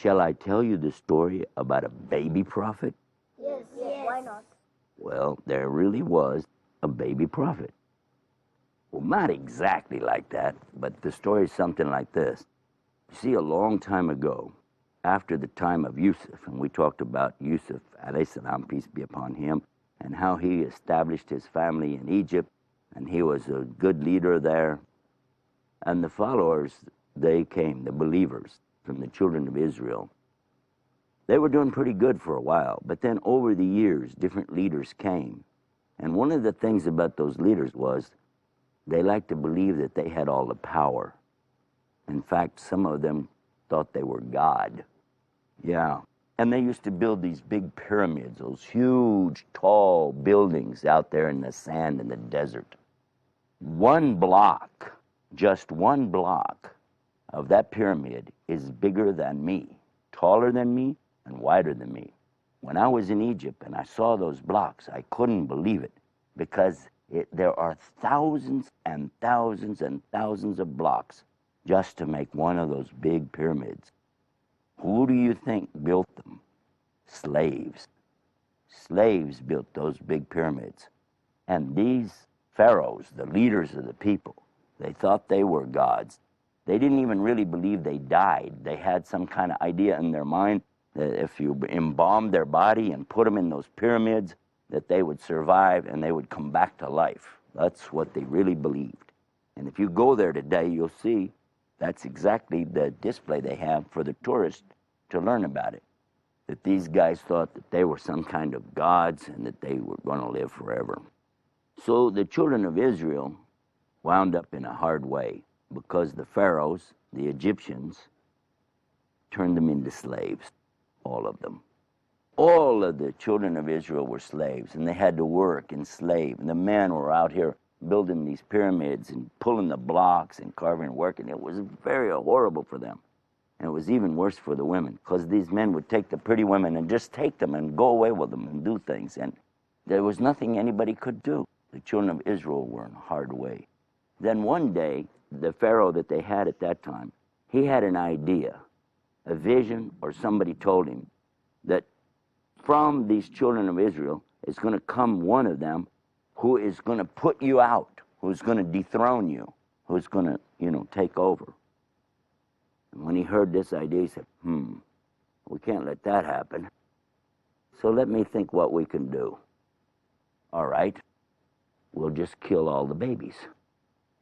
Shall I tell you the story about a baby prophet? Yes, yes. Why not? Well, there really was a baby prophet. Well, not exactly like that, but the story is something like this. You see, a long time ago, after the time of Yusuf, and we talked about Yusuf, alayhi salam, peace be upon him, and how he established his family in Egypt, and he was a good leader there. And the followers, they came, the believers from the children of Israel. They were doing pretty good for a while, but then over the years, different leaders came. And one of the things about those leaders was they liked to believe that they had all the power. In fact, some of them thought they were God. Yeah. And they used to build these big pyramids, those huge, tall buildings out there in the sand in the desert. One block, just one block of that pyramid is bigger than me, taller than me, and wider than me. When I was in Egypt and I saw those blocks, I couldn't believe it because there are thousands and thousands and thousands of blocks just to make one of those big pyramids. Who do you think built them? Slaves. Slaves built those big pyramids. And these pharaohs, the leaders of the people, they thought they were gods. They didn't even really believe they died. They had some kind of idea in their mind that if you embalmed their body and put them in those pyramids, that they would survive and they would come back to life. That's what they really believed. And if you go there today, you'll see that's exactly the display they have for the tourists to learn about it. That these guys thought that they were some kind of gods and that they were going to live forever. So the children of Israel wound up in a hard way because the pharaohs, the Egyptians, turned them into slaves, all of them. All of the children of Israel were slaves, and they had to work and slave. And the men were out here building these pyramids and pulling the blocks and carving and working. It was very horrible for them. And it was even worse for the women, because these men would take the pretty women and just take them and go away with them and do things. And there was nothing anybody could do. The children of Israel were in a hard way. Then one day, the Pharaoh that they had at that time, he had an idea, a vision, or somebody told him that from these children of Israel is going to come one of them who is going to put you out, who's going to dethrone you, who's going to, take over. And when he heard this idea, he said, we can't let that happen. So let me think what we can do. All right, we'll just kill all the babies,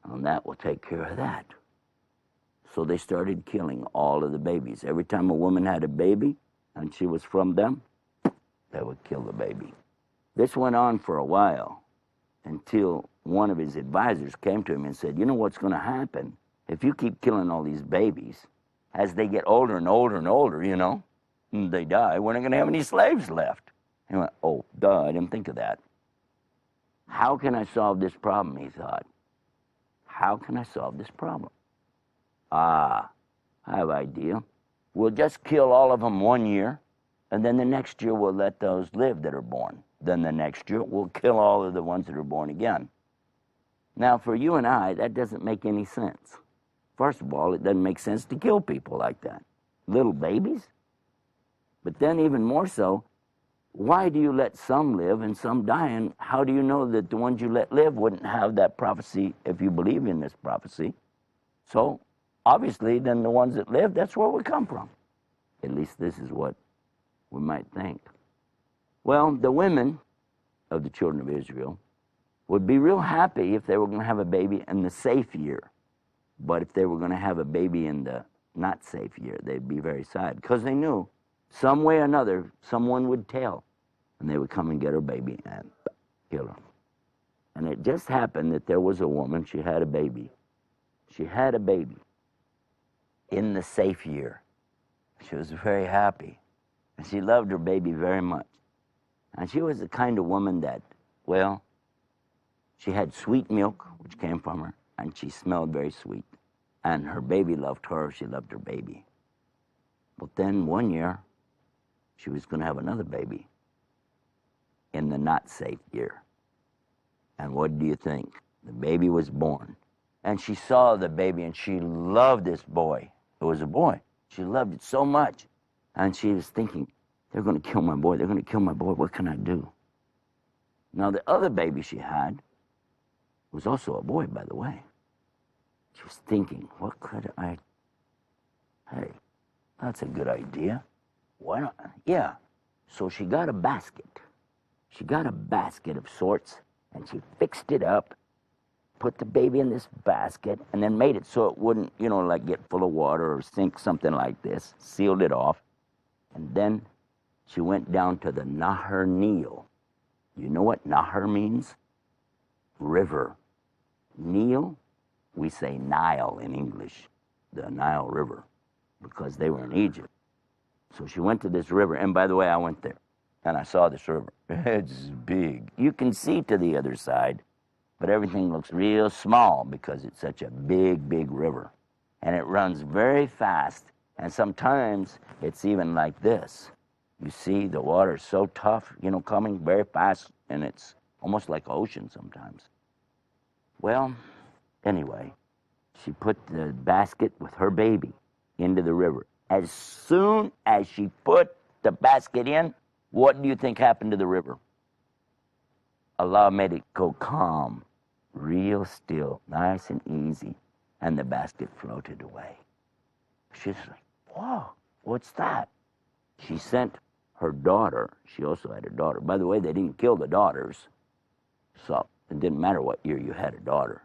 and that will take care of that. So they started killing all of the babies. Every time a woman had a baby and she was from them, they would kill the baby. This went on for a while until one of his advisors came to him and said, you know what's going to happen if you keep killing all these babies? As they get older and older and older, and they die, we're not going to have any slaves left. He went, oh, duh, I didn't think of that. How can I solve this problem, he thought. How can I solve this problem? I have an idea. We'll just kill all of them 1 year, and then the next year we'll let those live that are born. Then the next year we'll kill all of the ones that are born again. Now, for you and I, that doesn't make any sense. First of all, it doesn't make sense to kill people like that. Little babies? But then even more so, why do you let some live and some die? And how do you know that the ones you let live wouldn't have that prophecy if you believe in this prophecy? So, obviously, then the ones that live, that's where we come from. At least this is what we might think. Well, the women of the children of Israel would be real happy if they were going to have a baby in the safe year. But if they were going to have a baby in the not safe year, they'd be very sad because they knew some way or another someone would tell and they would come and get her baby and kill her. And it just happened that there was a woman, she had a baby. She had a baby in the safe year. She was very happy and she loved her baby very much. And she was the kind of woman that, well, she had sweet milk, which came from her, and she smelled very sweet. And her baby loved her, she loved her baby. But then one year, she was going to have another baby in the not safe year. And what do you think? The baby was born. And she saw the baby and she loved this boy. It was a boy. She loved it so much. And she was thinking, they're going to kill my boy. They're going to kill my boy. What can I do? Now, the other baby she had was also a boy, by the way. She was thinking, what could I... Hey, that's a good idea. Why not? Yeah. So she got a basket. She got a basket of sorts, and she fixed it up, put the baby in this basket, and then made it so it wouldn't, like get full of water or sink, something like this. Sealed it off. And then she went down to the Nahar Nil. You know what Nahar means? River. Nil, we say Nile in English, the Nile River, because they were in Egypt. So she went to this river, and by the way, I went there, and I saw this river. It's big. You can see to the other side, but everything looks real small because it's such a big, big river. And it runs very fast, and sometimes it's even like this. You see, the water is so tough, coming very fast, and it's almost like ocean sometimes. Well, anyway, she put the basket with her baby into the river. As soon as she put the basket in, what do you think happened to the river? Allah made it go calm, real still, nice and easy, and the basket floated away. She's like, whoa, what's that? She sent her daughter. She also had a daughter. By the way, they didn't kill the daughters, so it didn't matter what year you had a daughter.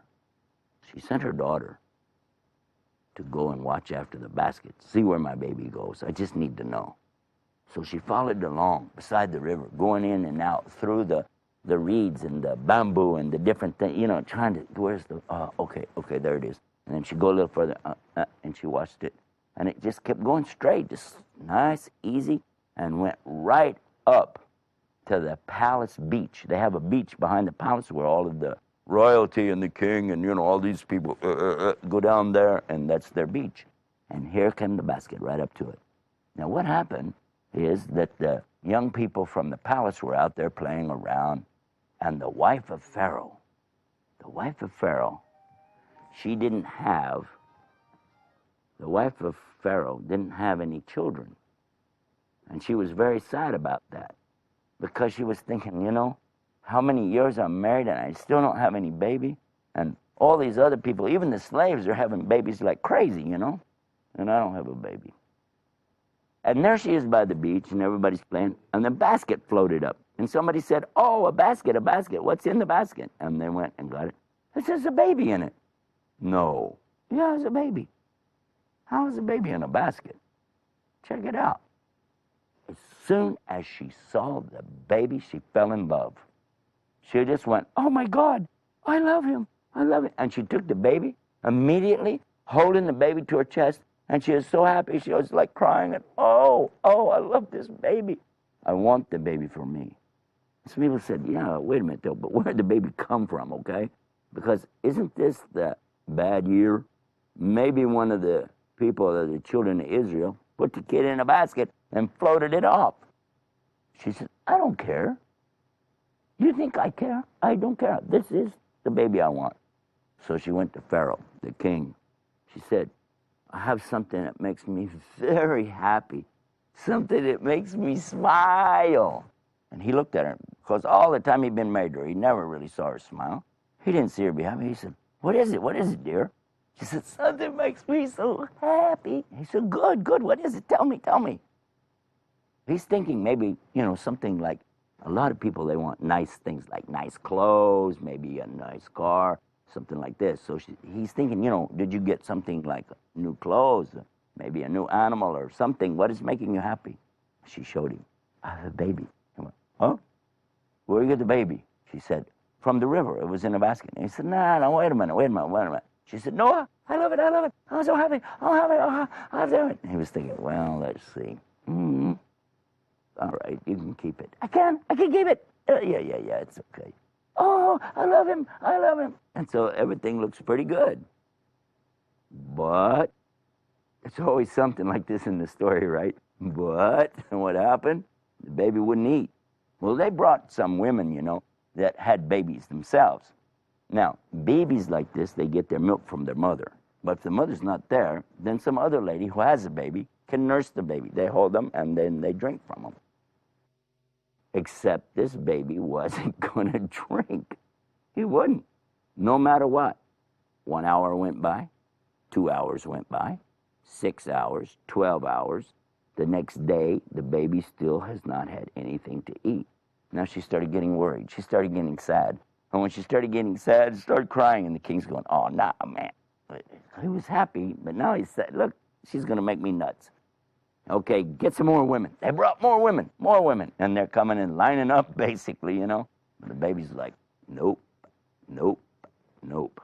She sent her daughter to go and watch after the basket, see where my baby goes. I just need to know. So she followed along beside the river, going in and out through the reeds and the bamboo and the different things, trying to, where's the, okay, there it is. And then she'd go a little further, and she watched it. And it just kept going straight, just nice, easy, and went right up to the palace beach. They have a beach behind the palace where all of the royalty and the king and, all these people go down there, and that's their beach. And here came the basket right up to it. Now, what happened is that the young people from the palace were out there playing around, and the wife of Pharaoh, she didn't have, didn't have any children. And she was very sad about that, because she was thinking, how many years I'm married and I still don't have any baby? And all these other people, even the slaves, are having babies like crazy, and I don't have a baby. And there she is by the beach, and everybody's playing, and the basket floated up. And somebody said, oh, a basket, what's in the basket? And they went and got it. It says a baby in it. No. Yeah, it's a baby. How is a baby in a basket? Check it out. As soon as she saw the baby, she fell in love. She just went, oh my God, I love him. And she took the baby immediately, holding the baby to her chest, and she was so happy. She was like crying, and oh, I love this baby. I want the baby for me. Some people said, yeah, wait a minute though, but where did the baby come from, okay? Because isn't this the bad year? Maybe one of the people, the children of Israel, put the kid in a basket and floated it off. She said, I don't care. You think I care? I don't care. This is the baby I want. So she went to Pharaoh, the king. She said, I have something that makes me very happy, something that makes me smile. And he looked at her, because all the time he'd been married to her, he never really saw her smile. He didn't see her be happy. He said, what is it? What is it, dear? She said, something makes me so happy. He said, good. What is it? Tell me. He's thinking maybe, something like, a lot of people, they want nice things like nice clothes, maybe a nice car, something like this. So he's thinking, did you get something like new clothes, maybe a new animal or something? What is making you happy? She showed him. I have a baby. He went, huh? Where you get the baby? She said, from the river. It was in a basket. And he said, no, wait a minute. She said, Noah, I love it. I'm so happy. I'll do it. And he was thinking, well, let's see. All right, you can keep it. I can keep it. Yeah, it's okay. Oh, I love him. And so everything looks pretty good. But it's always something like this in the story, right? But what happened? The baby wouldn't eat. Well, they brought some women, that had babies themselves. Now, babies like this, they get their milk from their mother. But if the mother's not there, then some other lady who has a baby can nurse the baby. They hold them and then they drink from them. Except this baby wasn't going to drink. He wouldn't, no matter what. 1 hour went by, 2 hours went by, 6 hours, 12 hours. The next day, the baby still has not had anything to eat. Now she started getting worried. She started getting sad. And when she started getting sad, she started crying. And the king's going, oh, nah, man. He was happy, but now he said, look, she's going to make me nuts. Okay, get some more women. They brought more women. And they're coming and lining up, basically, you know. And the baby's like, nope, nope, nope.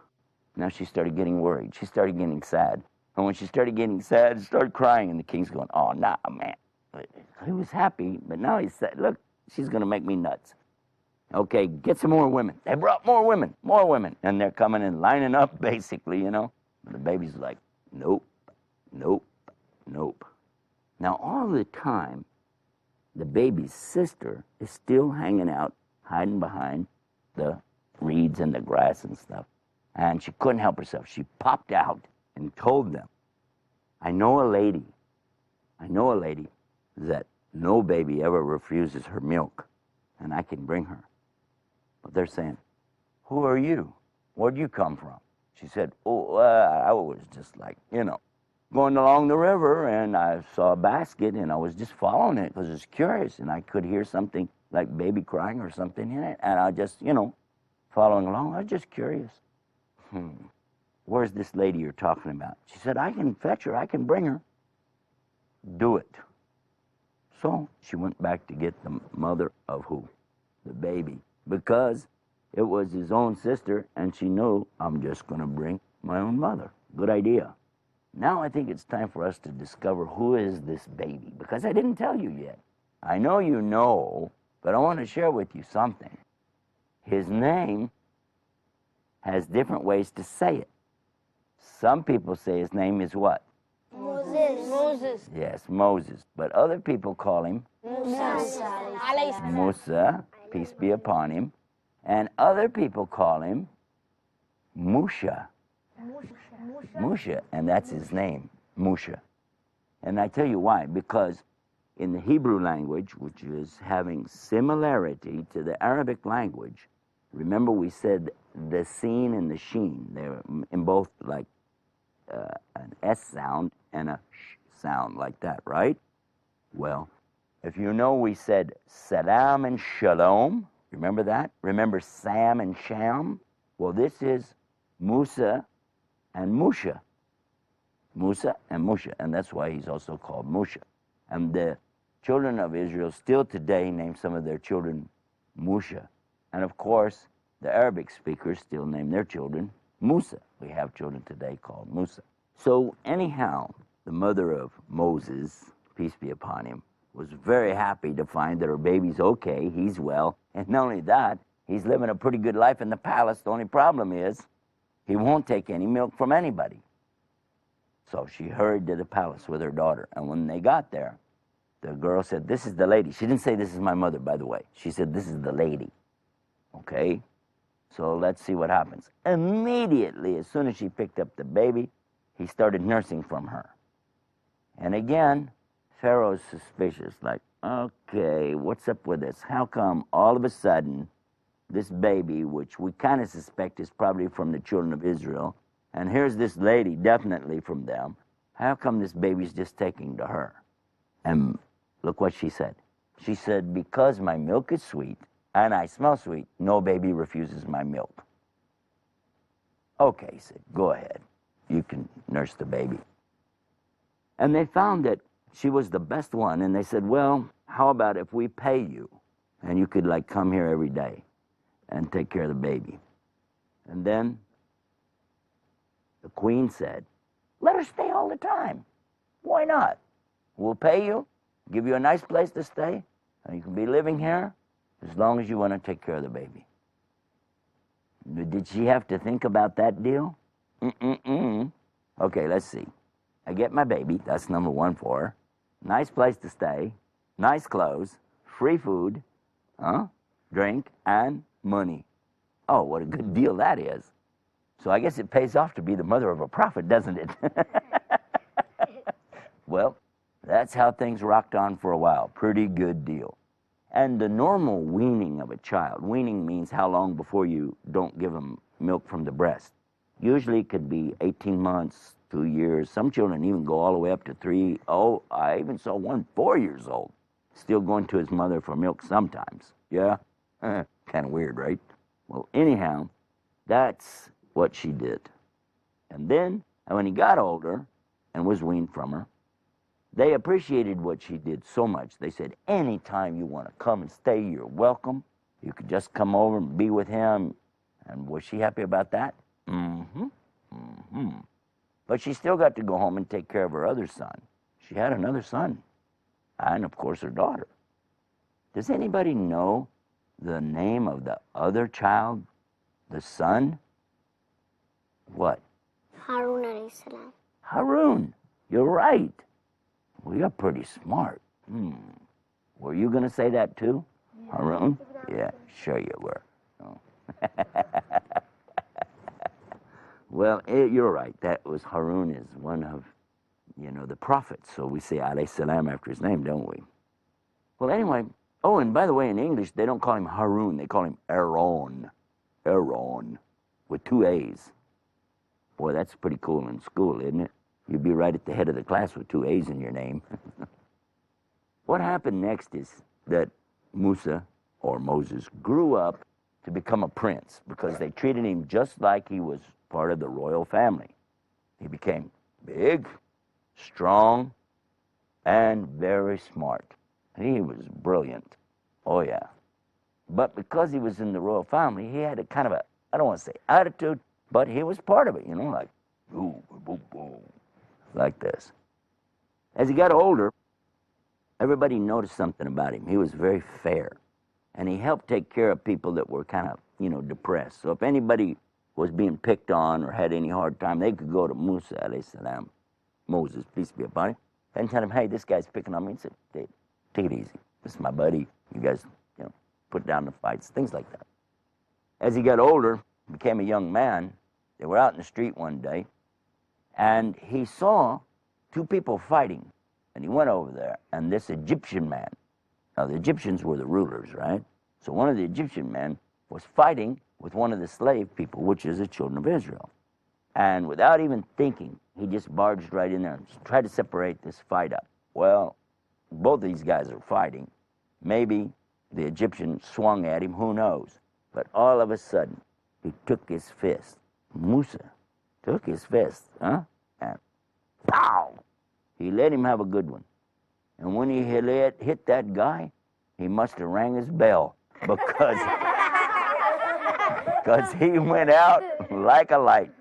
Now she started getting worried. She started getting sad. And when she started getting sad, she started crying. And the king's going, oh, nah, man. He was happy, but now he said, look, she's going to make me nuts. Okay, get some more women. They brought more women. And they're coming and lining up, basically, you know. And the baby's like, nope, nope, nope. Now, all the time, the baby's sister is still hanging out, hiding behind the reeds and the grass and stuff. And she couldn't help herself. She popped out and told them, I know a lady that no baby ever refuses her milk, and I can bring her. But they're saying, who are you? Where'd you come from? She said, I was just like, going along the river, and I saw a basket, and I was just following it because I was curious, and I could hear something like baby crying or something in it, and I just, following along. I was just curious. Where's this lady you're talking about? She said, I can fetch her. I can bring her. Do it. So she went back to get the mother of who? The baby. Because it was his own sister, and she knew, I'm just going to bring my own mother. Good idea. Now I think it's time for us to discover who is this baby, because I didn't tell you yet. I know you know, but I want to share with you something. His name has different ways to say it. Some people say his name is what? Moses. Yes, Moses. But other people call him Musa, peace be upon him. And other people call him Musha. Musha, and that's his name, Musha. And I tell you why, because in the Hebrew language, which is having similarity to the Arabic language, remember we said the sin and the sheen, they're in both like an S sound and a sh sound like that, right? Well, if you know we said salam and shalom, remember that? Remember Sam and Sham? Well, this is Musa and Musha. Musa and Musha, and that's why he's also called Musha. And the children of Israel still today name some of their children Musha. And of course, the Arabic speakers still name their children Musa. We have children today called Musa. So anyhow, the mother of Moses, peace be upon him, was very happy to find that her baby's okay, he's well, and not only that, he's living a pretty good life in the palace. The only problem is he won't take any milk from anybody. So she hurried to the palace with her daughter, and when they got there, the girl said, this is the lady. She didn't say, this is my mother, by the way. She said, this is the lady. Okay? So let's see what happens. Immediately, as soon as she picked up the baby, he started nursing from her. And again, Pharaoh's suspicious, like, okay, what's up with this? How come all of a sudden this baby, which we kind of suspect is probably from the children of Israel, and here's this lady, definitely from them, how come this baby's just taking to her? And look what she said. She said, because my milk is sweet and I smell sweet, no baby refuses my milk. Okay, he said, go ahead. You can nurse the baby. And they found that she was the best one, and they said, well, how about if we pay you, and you could like come here every day and take care of the baby. And then the queen said, let her stay all the time. Why not? We'll pay you, give you a nice place to stay, and you can be living here as long as you want to take care of the baby. Did she have to think about that deal? Okay, let's see. I get my baby, that's number one for her. Nice place to stay, nice clothes, free food, drink, and money. Oh, what a good deal that is. So I guess it pays off to be the mother of a prophet, doesn't it? Well, That's how things rocked on for a while. Pretty good deal. And the normal weaning of a child, weaning means how long before you don't give them milk from the breast. Usually it could be 18 months, 2 years. Some children even go all the way up to 3. Oh, I even saw one 4 years old still going to his mother for milk sometimes. Yeah? Kind of weird, right? Well, anyhow, that's what she did. And then, when he got older and was weaned from her, they appreciated what she did so much. They said, anytime you want to come and stay, you're welcome. You could just come over and be with him. And was she happy about that? Mm-hmm. Mm-hmm. But she still got to go home and take care of her other son. She had another son. And, of course, her daughter. Does anybody know the name of the other child, the son? What? Harun alayhi salam. Harun. You're right. Well, you're pretty smart. Were you going to say that too? Yeah. Harun? Yeah, sure you were. Oh. Well, you're right. That was Harun is one of, the prophets. So we say alayhi salam after his name, don't we? Well, anyway. Oh, and by the way, in English, they don't call him Harun. They call him Aaron. Aaron. With 2 A's. Boy, that's pretty cool in school, isn't it? You'd be right at the head of the class with 2 A's in your name. What happened next is that Musa, or Moses, grew up to become a prince because they treated him just like he was part of the royal family. He became big, strong, and very smart. He was brilliant. Oh, yeah. But because he was in the royal family, he had a kind of a, I don't want to say attitude, but he was part of it, like, boom, boom, boom, like this. As he got older, everybody noticed something about him. He was very fair, and he helped take care of people that were kind of, depressed. So if anybody was being picked on or had any hard time, they could go to Musa, alayhi salam, Moses, peace be upon him, and tell him, hey, this guy's picking on me. And say, hey, take it easy. This is my buddy. You guys, put down the fights, things like that. As he got older, became a young man, they were out in the street one day, and he saw 2 people fighting. And he went over there, and this Egyptian man, now the Egyptians were the rulers, right? So one of the Egyptian men was fighting with one of the slave people, which is the children of Israel. And without even thinking, he just barged right in there and tried to separate this fight up. Well, both of these guys are fighting. Maybe the Egyptian swung at him, who knows? But all of a sudden, he took his fist. Musa took his fist, and pow! He let him have a good one. And when he hit that guy, he must have rang his bell because he went out like a light.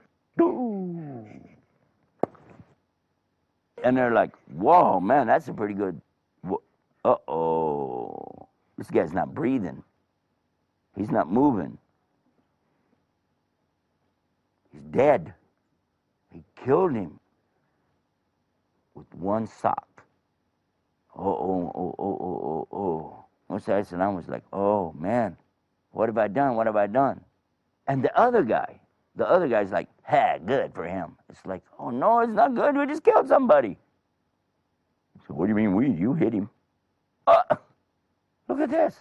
And they're like, whoa, man, that's a pretty good. Uh-oh. This guy's not breathing. He's not moving. He's dead. He killed him with one sock. Oh. Musa salam was like, oh, man, what have I done? What have I done? And the other guy's like, hey, good for him. It's like, oh, no, it's not good. We just killed somebody. So what do you mean we? You hit him. Look at this.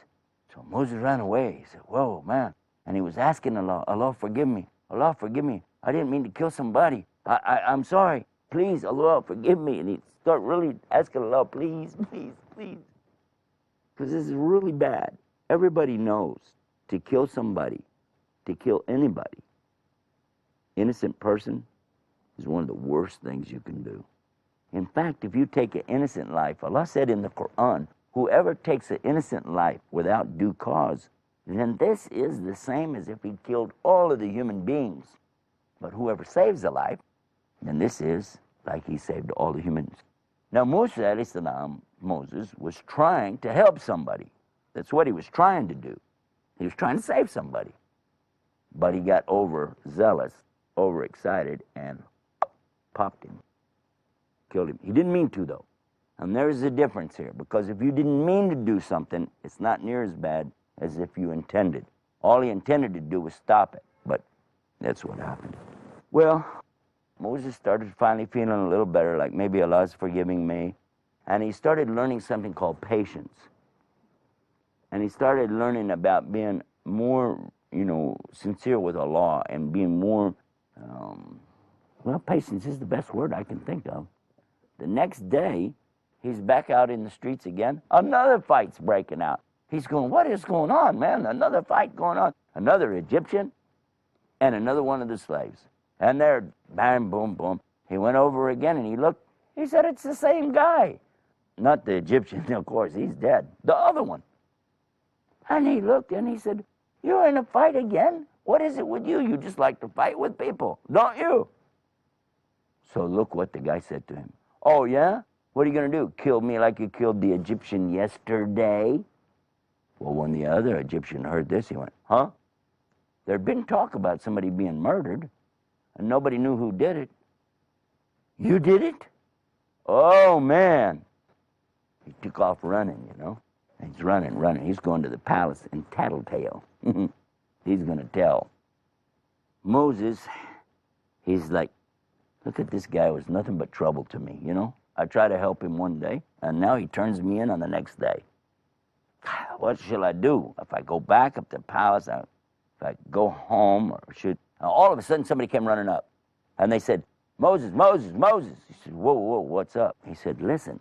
So Moses ran away. He said, whoa, man. And he was asking Allah, Allah, forgive me. Allah, forgive me. I didn't mean to kill somebody. I'm sorry. Please, Allah, forgive me. And he started really asking Allah, please, please, please. Because this is really bad. Everybody knows to kill somebody, to kill anybody, innocent person, is one of the worst things you can do. In fact, if you take an innocent life, Allah said in the Quran, whoever takes an innocent life without due cause, then this is the same as if he killed all of the human beings. But whoever saves a life, then this is like he saved all the humans. Now Musa, alayhi salam, Moses, was trying to help somebody. That's what he was trying to do. He was trying to save somebody. But he got overzealous, overexcited, and popped him. Killed him. He didn't mean to, though. And there's a difference here, because if you didn't mean to do something, it's not near as bad as if you intended. All he intended to do was stop it, but that's what happened. Well, Moses started finally feeling a little better, like maybe Allah's forgiving me. And he started learning something called patience. And he started learning about being more, sincere with Allah and being more, patience is the best word I can think of. The next day, he's back out in the streets again. Another fight's breaking out. He's going, what is going on, man? Another fight going on. Another Egyptian and another one of the slaves. And they're bang, boom, boom. He went over again and he looked. He said, it's the same guy. Not the Egyptian, of course, he's dead. The other one. And he looked and he said, you're in a fight again? What is it with you? You just like to fight with people, don't you? So look what the guy said to him. Oh, yeah? What are you going to do? Kill me like you killed the Egyptian yesterday? Well, when the other Egyptian heard this, he went, huh? There'd been talk about somebody being murdered, and nobody knew who did it. You did it? Oh, man. He took off running, And he's running. He's going to the palace in Tattletale. He's going to tell. Moses, he's like, look at this guy, was nothing but trouble to me, I try to help him one day, and now he turns me in on the next day. What shall I do? If I go back up to the palace, if I go home, or should... All of a sudden, somebody came running up, and they said, Moses, Moses, Moses. He said, whoa, what's up? He said, listen,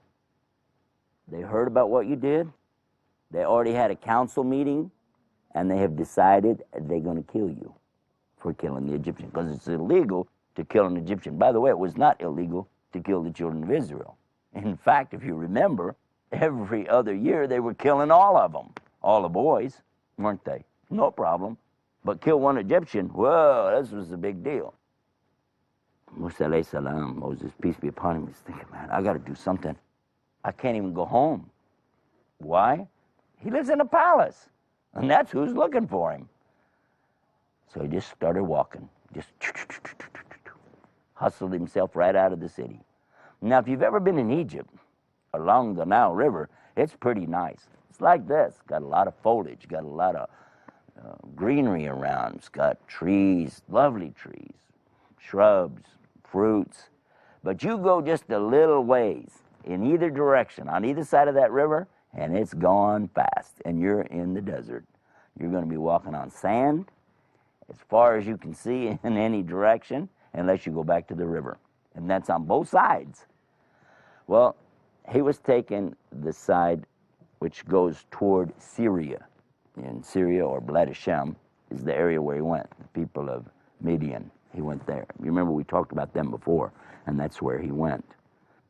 they heard about what you did. They already had a council meeting, and they have decided they're going to kill you for killing the Egyptian, because it's illegal to kill an Egyptian. By the way, it was not illegal to kill the children of Israel. In fact, if you remember, every other year they were killing all of them, all the boys, weren't they? No problem. But kill one Egyptian, whoa, this was a big deal. Musa alayhi salam, Moses, peace be upon him, he's thinking, man, I got to do something. I can't even go home. Why? He lives in a palace, and that's who's looking for him. So he just started walking, just hustled himself right out of the city. Now, if you've ever been in Egypt, along the Nile River, it's pretty nice. It's like this, got a lot of foliage, got a lot of greenery around. It's got trees, lovely trees, shrubs, fruits. But you go just a little ways in either direction, on either side of that river, and it's gone fast, and you're in the desert. You're going to be walking on sand as far as you can see in any direction, unless you go back to the river. And that's on both sides. Well, he was taking the side which goes toward Syria. In Syria, or Blad Hashem, is the area where he went, the people of Midian. He went there. You remember we talked about them before, and that's where he went.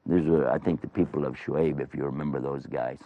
These were, I think, the people of Shuaib, if you remember those guys.